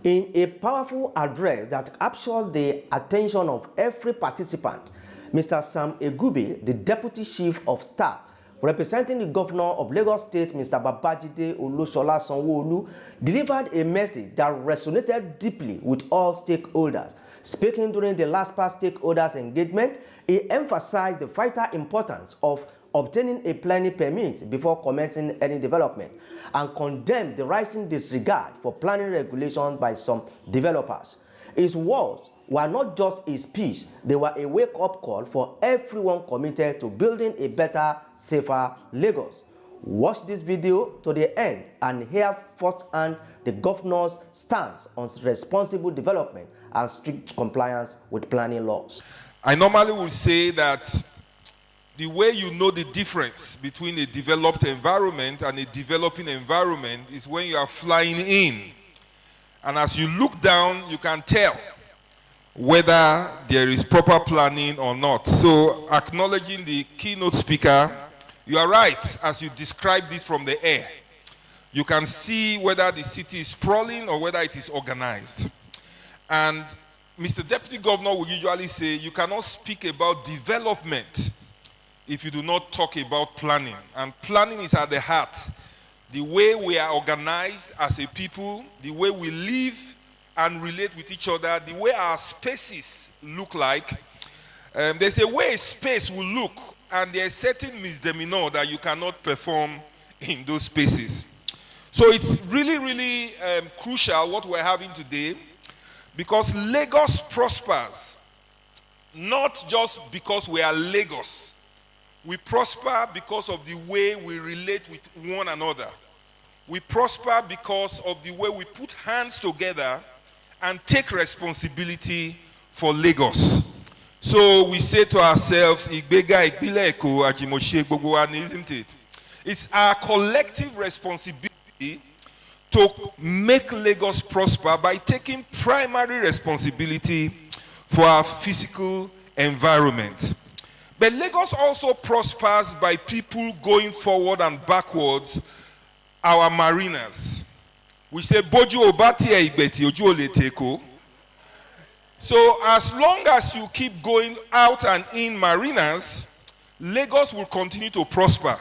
In a powerful address that captured the attention of every participant, Mr. Sam Egube, the Deputy Chief of Staff, representing the Governor of Lagos State, Mr. Babajide Olusola Sanwo-Olu, delivered a message that resonated deeply with all stakeholders. Speaking during the LASPPPA stakeholders engagement, he emphasized the vital importance of obtaining a planning permit before commencing any development and condemned the rising disregard for planning regulations by some developers. His words were not just a speech, they were a wake-up call for everyone committed to building a better, safer Lagos. Watch this video to the end and hear firsthand the governor's stance on responsible development and strict compliance with planning laws. I normally would say that the way you know the difference between a developed environment and a developing environment is when you are flying in. And as you look down, you can tell whether there is proper planning or not. So, acknowledging the keynote speaker, you are right as you described it from the air. You can see whether the city is sprawling or whether it is organized. And Mr. Deputy Governor will usually say, you cannot speak about development if you do not talk about planning. And planning is at the heart. The way we are organized as a people, the way we live and relate with each other, the way our spaces look like. There's a way a space will look, and there's certain misdemeanor that you cannot perform in those spaces. So it's really, really crucial what we're having today, because Lagos prospers, not just because we are Lagos. We prosper because of the way we relate with one another. We prosper because of the way we put hands together and take responsibility for Lagos. So we say to ourselves, isn't it? It's our collective responsibility to make Lagos prosper by taking primary responsibility for our physical environment. But Lagos also prospers by people going forward and backwards, our mariners. We say, Boju obati e igbeti, oju ole teko. So as long as you keep going out and in mariners, Lagos will continue to prosper.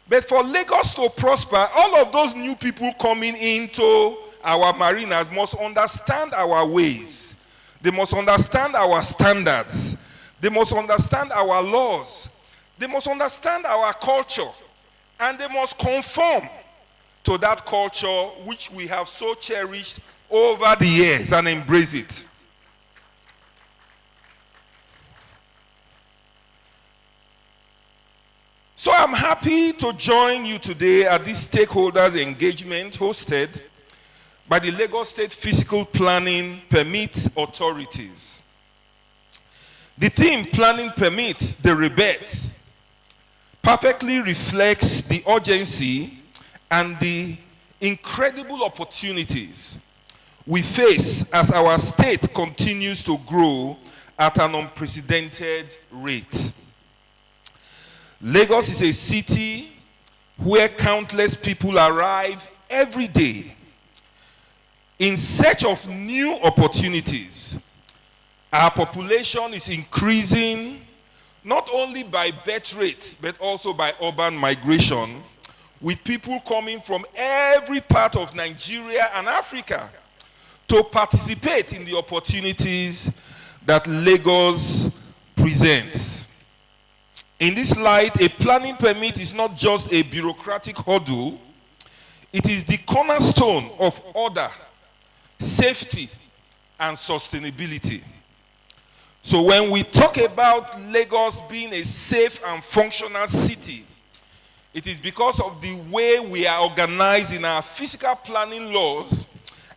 But for Lagos to prosper, all of those new people coming into our mariners must understand our ways. They must understand our standards. They must understand our laws. They must understand our culture. And they must conform to that culture which we have so cherished over the years and embrace it. So I'm happy to join you today at this stakeholders engagement hosted by the Lagos State Physical Planning Permit Authorities. The theme, Planning Permit Rebirth, perfectly reflects the urgency and the incredible opportunities we face as our state continues to grow at an unprecedented rate. Lagos is a city where countless people arrive every day in search of new opportunities. Our population is increasing not only by birth rate, but also by urban migration, with people coming from every part of Nigeria and Africa to participate in the opportunities that Lagos presents. In this light, a planning permit is not just a bureaucratic hurdle, it is the cornerstone of order, safety, and sustainability. So when we talk about Lagos being a safe and functional city, it is because of the way we are organized in our physical planning laws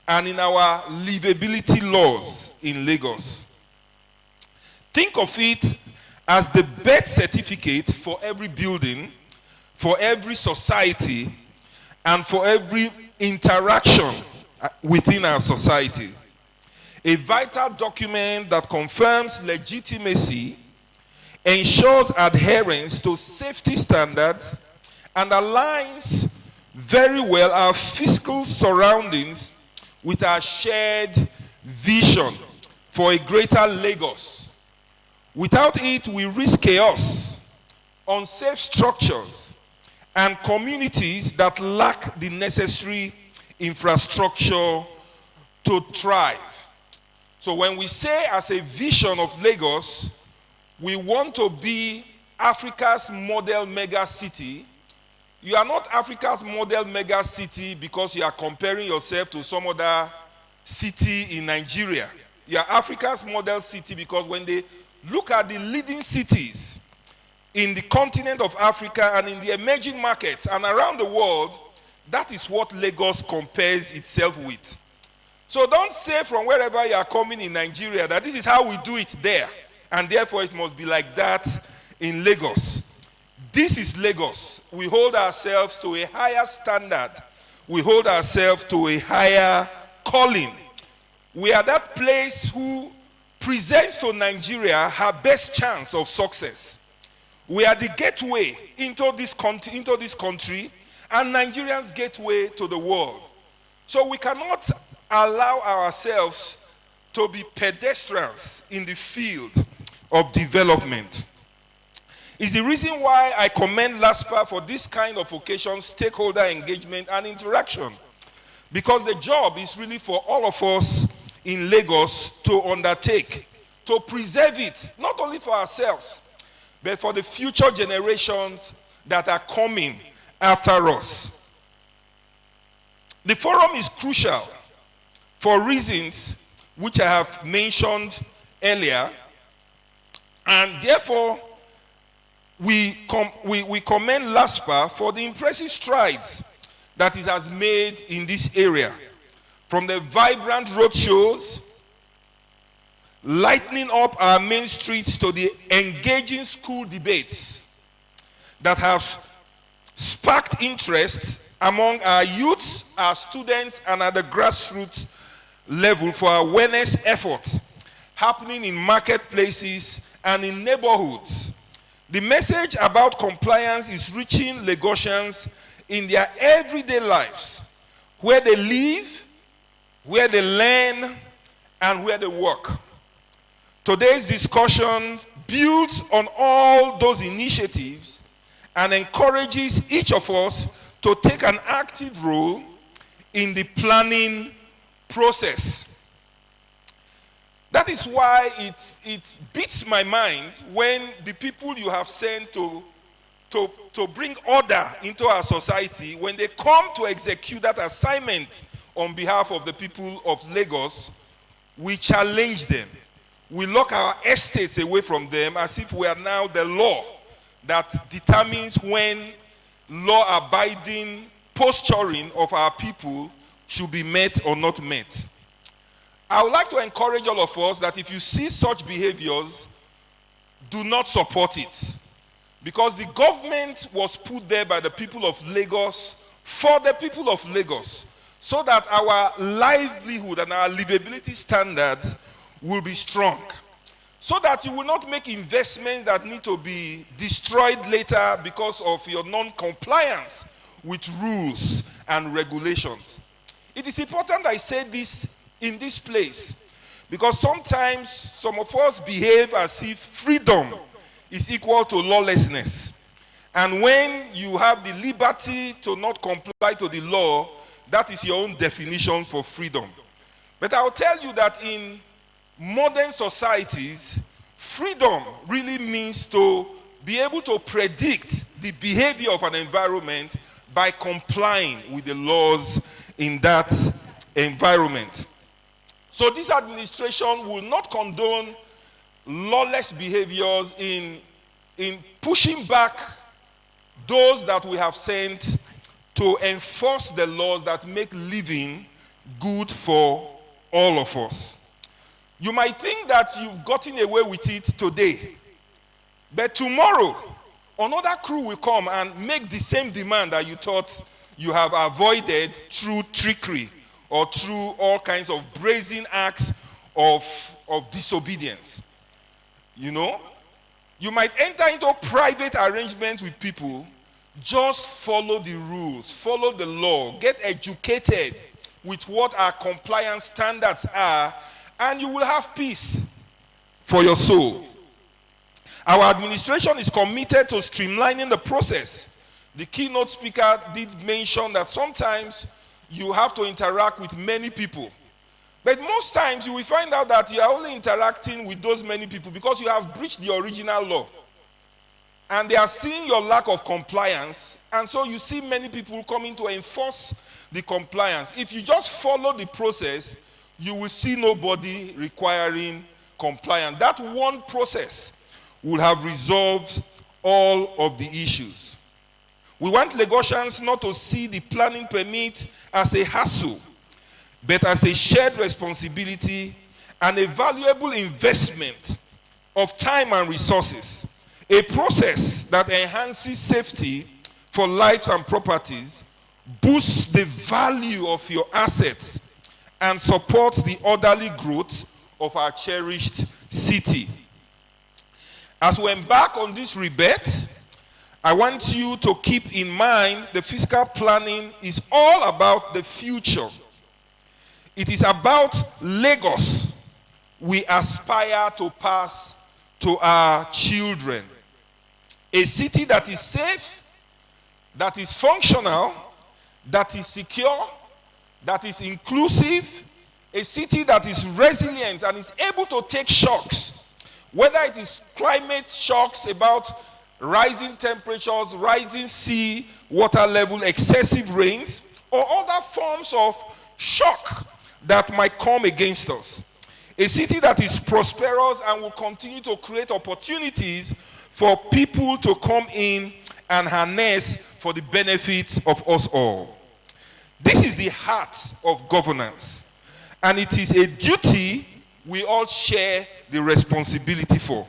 and in our livability laws in Lagos. Think of it as the birth certificate for every building, for every society, and for every interaction within our society. A vital document that confirms legitimacy, ensures adherence to safety standards, and aligns very well our physical surroundings with our shared vision for a greater Lagos. Without it, we risk chaos, unsafe structures, and communities that lack the necessary infrastructure to thrive. So when we say as a vision of Lagos, we want to be Africa's model mega city. You are not Africa's model mega city because you are comparing yourself to some other city in Nigeria. You are Africa's model city because when they look at the leading cities in the continent of Africa and in the emerging markets and around the world, that is what Lagos compares itself with. So don't say from wherever you are coming in Nigeria that this is how we do it there, and therefore it must be like that in Lagos. This is Lagos. We hold ourselves to a higher standard. We hold ourselves to a higher calling. We are that place who presents to Nigeria her best chance of success. We are the gateway into this country and Nigerians' gateway to the world. So we cannot allow ourselves to be pedestrians in the field of development. It's the reason why I commend LASPPPA for this kind of occasion, stakeholder engagement and interaction. Because the job is really for all of us in Lagos to undertake, to preserve it, not only for ourselves, but for the future generations that are coming after us. The forum is crucial for reasons which I have mentioned earlier, and therefore we commend LASPPPA for the impressive strides that it has made in this area, from the vibrant roadshows, lightening up our main streets, to the engaging school debates that have sparked interest among our youths, our students, and at the grassroots level for awareness efforts happening in marketplaces and in neighborhoods. The message about compliance is reaching Lagosians in their everyday lives, where they live, where they learn, and where they work. Today's discussion builds on all those initiatives and encourages each of us to take an active role in the planning process. That is why it beats my mind when the people you have sent to bring order into our society, when they come to execute that assignment on behalf of the people of Lagos, we challenge them. We lock our estates away from them as if we are now the law that determines when law-abiding posturing of our people should be met or not met. I would like to encourage all of us that if you see such behaviors, do not support it. Because the government was put there by the people of Lagos, for the people of Lagos, so that our livelihood and our livability standards will be strong. So that you will not make investments that need to be destroyed later because of your non-compliance with rules and regulations. It is important I say this in this place, because sometimes some of us behave as if freedom is equal to lawlessness. And when you have the liberty to not comply to the law, that is your own definition for freedom. But I'll tell you that in modern societies, freedom really means to be able to predict the behavior of an environment by complying with the laws in that environment. So this administration will not condone lawless behaviors in pushing back those that we have sent to enforce the laws that make living good for all of us. You might think that you've gotten away with it today, but tomorrow another crew will come and make the same demand that you thought you have avoided through trickery or through all kinds of brazen acts of disobedience. You know, you might enter into private arrangements with people. Just follow the rules, follow the law, get educated, with what our compliance standards are, and you will have peace for your soul. Our administration is committed to streamlining the process. The keynote speaker did mention that sometimes you have to interact with many people. But most times you will find out that you are only interacting with those many people because you have breached the original law. And they are seeing your lack of compliance, and so you see many people coming to enforce the compliance. If you just follow the process, you will see nobody requiring compliance. That one process will have resolved all of the issues. We want Lagosians not to see the planning permit as a hassle, but as a shared responsibility and a valuable investment of time and resources. A process that enhances safety for lives and properties, boosts the value of your assets, and supports the orderly growth of our cherished city. As we embark on this rebirth, I want you to keep in mind the fiscal planning is all about the future. It is about Lagos we aspire to pass to our children. A city that is safe, that is functional, that is secure, that is inclusive, a city that is resilient and is able to take shocks, whether it is climate shocks about rising temperatures, rising sea water level, excessive rains, or other forms of shock that might come against us. A city that is prosperous and will continue to create opportunities for people to come in and harness for the benefit of us all. This is the heart of governance, and it is a duty we all share the responsibility for.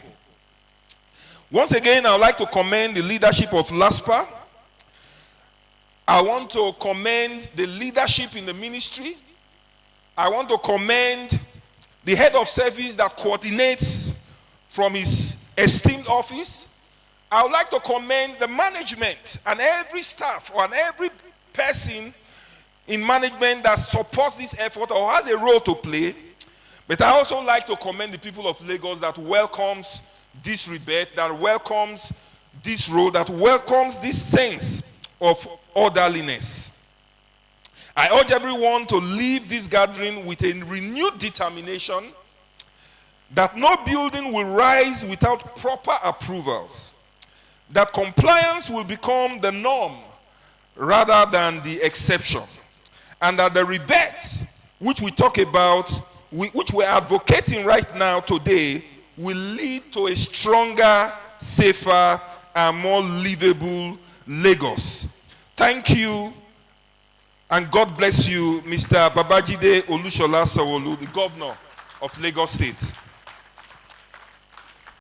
Once again, I would like to commend the leadership of LASPPPA. I want to commend the leadership in the ministry. I want to commend the head of service that coordinates from his esteemed office. I would like to commend the management and every staff and every person in management that supports this effort or has a role to play. But I also like to commend the people of Lagos that welcomes this rebirth, that welcomes this role, that welcomes this sense of orderliness. I urge everyone to leave this gathering with a renewed determination that no building will rise without proper approvals, that compliance will become the norm rather than the exception, and that the rebirth, which we talk about, which we're advocating right now today, will lead to a stronger, safer, and more livable Lagos. Thank you, and God bless you, Mr. Babajide Olusola Sanwo-Olu, the governor of Lagos State.